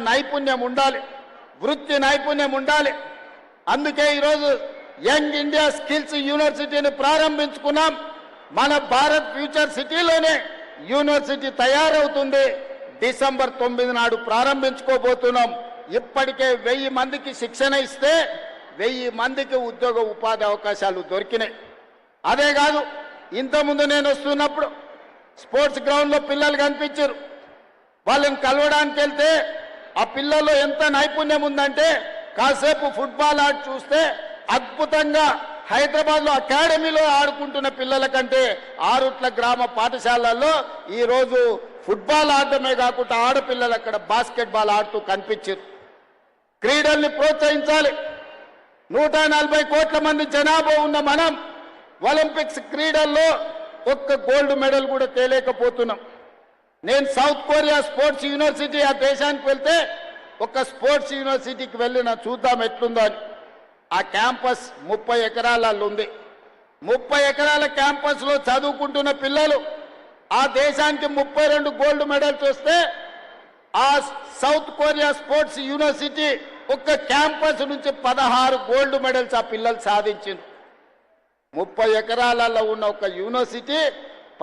నైపుణ్యం ఉండాలి, వృత్తి నైపుణ్యం ఉండాలి. అందుకే ఈరోజు యంగ్ ఇండియా స్కిల్స్ యూనివర్సిటీని ప్రారంభించుకున్నాం. మన భారత్ ఫ్యూచర్ సిటీలోనే యూనివర్సిటీ తయారవుతుంది. డిసెంబర్ 9 నాడు ప్రారంభించుకోబోతున్నాం. ఇప్పటికే 1000 మందికి శిక్షణ ఇస్తే 1000 మందికి ఉద్యోగ ఉపాధి అవకాశాలు దొరికినాయి. అదే కాదు, ఇంతకుముందు నేను వస్తున్నప్పుడు స్పోర్ట్స్ గ్రౌండ్లో పిల్లలు కనిపించారు. వాళ్ళని కలవడానికి వెళ్తే ఆ పిల్లల్లో ఎంత నైపుణ్యం ఉందంటే కాసేపు ఫుట్బాల్ ఆడి చూస్తే అద్భుతంగా హైదరాబాద్లో అకాడమీలో ఆడుకుంటున్న పిల్లల కంటే ఆరుట్ల గ్రామ పాఠశాలల్లో ఈరోజు ఫుట్బాల్ ఆడటమే కాకుండా ఆడపిల్లలు అక్కడ బాస్కెట్బాల్ ఆడుతూ కనిపించారు. క్రీడల్ని ప్రోత్సహించాలి. 140 కోట్ల మంది జనాభా ఉన్న మనం ఒలింపిక్స్ క్రీడల్లో ఒక్క గోల్డ్ మెడల్ కూడా తేలేకపోతున్నాం. నేను సౌత్ కొరియా స్పోర్ట్స్ యూనివర్సిటీ ఆ దేశానికి వెళ్తే ఒక స్పోర్ట్స్ యూనివర్సిటీకి వెళ్ళిన చూద్దాం ఎట్లుందో అని. ఆ క్యాంపస్ 30 ఎకరాలలో ఉంది. 30 ఎకరాల క్యాంపస్లో చదువుకుంటున్న పిల్లలు ఆ దేశానికి 32 గోల్డ్ మెడల్స్ వస్తే ఆ సౌత్ కొరియా స్పోర్ట్స్ యూనివర్సిటీ ఒక్క క్యాంపస్ నుంచి 16 గోల్డ్ మెడల్స్ ఆ పిల్లలు సాధించింది. 30 ఎకరాలలో ఉన్న ఒక యూనివర్సిటీ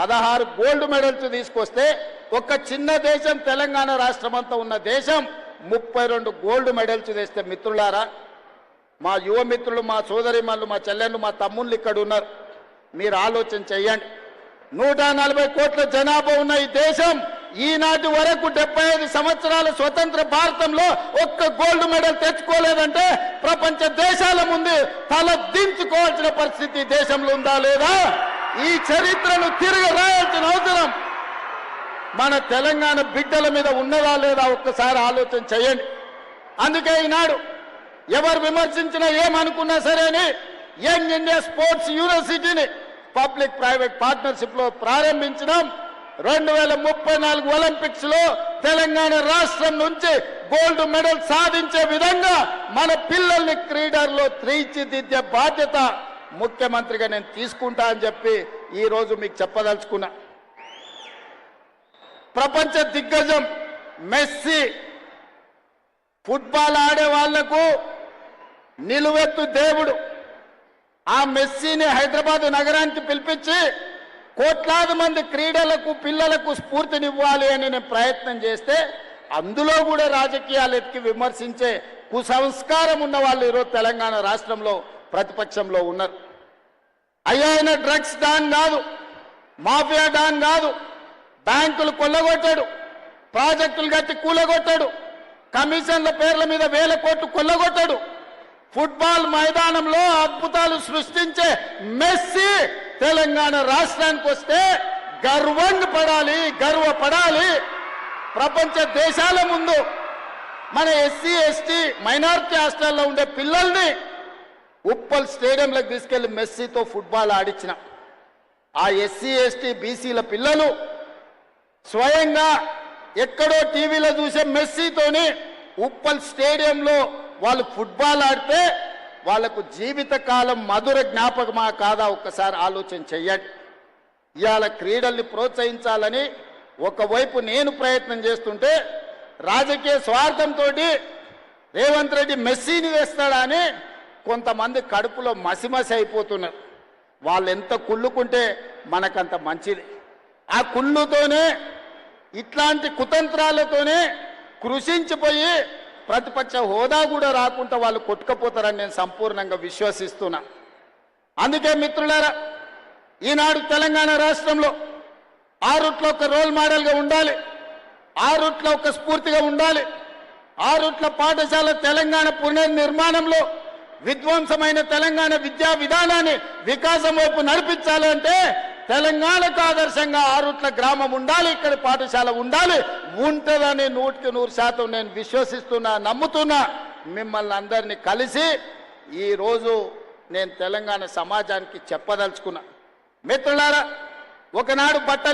16 గోల్డ్ మెడల్స్ తీసుకొస్తే ఒక చిన్న దేశం తెలంగాణ రాష్ట్రం అంతా ఉన్న దేశం 32 గోల్డ్ మెడల్స్ తెస్తే మిత్రులారా, మా యువ మిత్రులు, మా సోదరిమణులు, మా చెల్లెళ్ళు, మా తమ్ముళ్ళు ఇక్కడ ఉన్నారు. మీరు ఆలోచన చెయ్యండి. 140 కోట్ల జనాభా ఉన్న ఈ దేశం ఈనాటి వరకు 75 సంవత్సరాల స్వతంత్ర భారతంలో ఒక్క గోల్డ్ మెడల్ తెచ్చుకోలేదంటే ప్రపంచ దేశాల ముందు తల దించుకోవాల్సిన పరిస్థితి దేశంలో ఉందా లేదా? ఈ చరిత్రను తిరిగి రాయాల్సిన అవసరం మన తెలంగాణ బిడ్డల మీద ఉన్నదా లేదా ఒక్కసారి ఆలోచన చేయండి. అందుకే ఈనాడు ఎవరు విమర్శించినా ఏమనుకున్నా సరే అని యంగ్ ఇండియా స్పోర్ట్స్ యూనివర్సిటీని పబ్లిక్ ప్రైవేట్ పార్ట్నర్షిప్ లో ప్రారంభించినాం. 2034 ఒలింపిక్స్ లో తెలంగాణ రాష్ట్రం నుంచి గోల్డ్ మెడల్ సాధించే విధంగా మన పిల్లల్ని క్రీడల్లో తీర్చిదిద్దే బాధ్యత ముఖ్యమంత్రిగా నేను తీసుకుంటా అని చెప్పి ఈ రోజు మీకు చెప్పదలుచుకున్నా. ప్రపంచ దిగ్గజం మెస్సీ ఫుట్బాల్ ఆడే వాళ్లకు నిలువెత్తు దేవుడు. ఆ మెస్సీని హైదరాబాద్ నగరానికి పిలిపించి కోట్లాది మంది క్రీడలకు పిల్లలకు స్ఫూర్తినివ్వాలి అని నేను ప్రయత్నం చేస్తే అందులో కూడా రాజకీయాలు ఎత్తి విమర్శించే కుసంస్కారం ఉన్న వాళ్ళు ఈరోజు తెలంగాణ రాష్ట్రంలో ప్రతిపక్షంలో ఉన్నారు. అయ్యా, ఆయన డ్రగ్స్ డాన్ కాదు, మాఫియా డాన్ కాదు. బ్యాంకులు కొల్లగొట్టాడు, ప్రాజెక్టులు కట్టి కూలగొట్టాడు, కమిషన్ల పేర్ల మీద 1000 కోట్లు కొల్లగొట్టాడు. ఫుట్బాల్ మైదానంలో అద్భుతాలు సృష్టించే మెస్సీ తెలంగాణ రాష్ట్రానికి వస్తే గర్వపడాలి. ప్రపంచ దేశాల ముందు మన ఎస్సీ ఎస్టీ మైనారిటీ హాస్టల్లో ఉండే పిల్లల్ని ఉప్పల్ స్టేడియంలోకి తీసుకెళ్లి మెస్సీతో ఫుట్బాల్ ఆడించిన ఆ ఎస్సీ ఎస్టీ బీసీల పిల్లలు స్వయంగా ఎక్కడో టీవీలో చూసే మెస్సీతోని ఉప్పల్ స్టేడియంలో వాళ్ళు ఫుట్బాల్ ఆడితే వాళ్లకు జీవితకాలం మధుర జ్ఞాపకమా కాదా ఒక్కసారి ఆలోచన చెయ్యండి. ఇవాళ క్రీడల్ని ప్రోత్సహించాలని ఒకవైపు నేను ప్రయత్నం చేస్తుంటే రాజకీయ స్వార్థంతో రేవంత్ రెడ్డి మెస్సీని వేస్తాడా అని కొంతమంది కడుపులో మసిమసి అయిపోతున్నారు. వాళ్ళు ఎంత కుళ్ళుకుంటే మనకంత మంచిది. ఆ కుళ్ళుతోనే ఇట్లాంటి కుతంత్రాలతోనే కృషించిపోయి ప్రతిపక్ష హోదా కూడా రాకుండా వాళ్ళు కొట్టుకపోతారని నేను సంపూర్ణంగా విశ్వసిస్తున్నా. అందుకే మిత్రులారా, ఈనాడు తెలంగాణ రాష్ట్రంలో ఆరుట్ల ఒక రోల్ మోడల్గా ఉండాలి, ఆరుట్ల ఒక స్ఫూర్తిగా ఉండాలి. ఆరుట్ల పాఠశాల తెలంగాణ పునర్నిర్మాణంలో విధ్వంసమైన తెలంగాణ విద్యా విధానాన్ని వికాసం వైపు నడిపించాలంటే తెలంగాణకు ఆదర్శంగా ఆరుట్ల గ్రామం ఉండాలి, ఇక్కడ పాఠశాల ఉండాలి. ఉంటుందని 100% నేను విశ్వసిస్తున్నా, నమ్ముతున్నా. మిమ్మల్ని అందరినీ కలిసి ఈరోజు నేను తెలంగాణ సమాజానికి చెప్పదలుచుకున్నా. మిత్రులారా, ఒకనాడు బట్టలు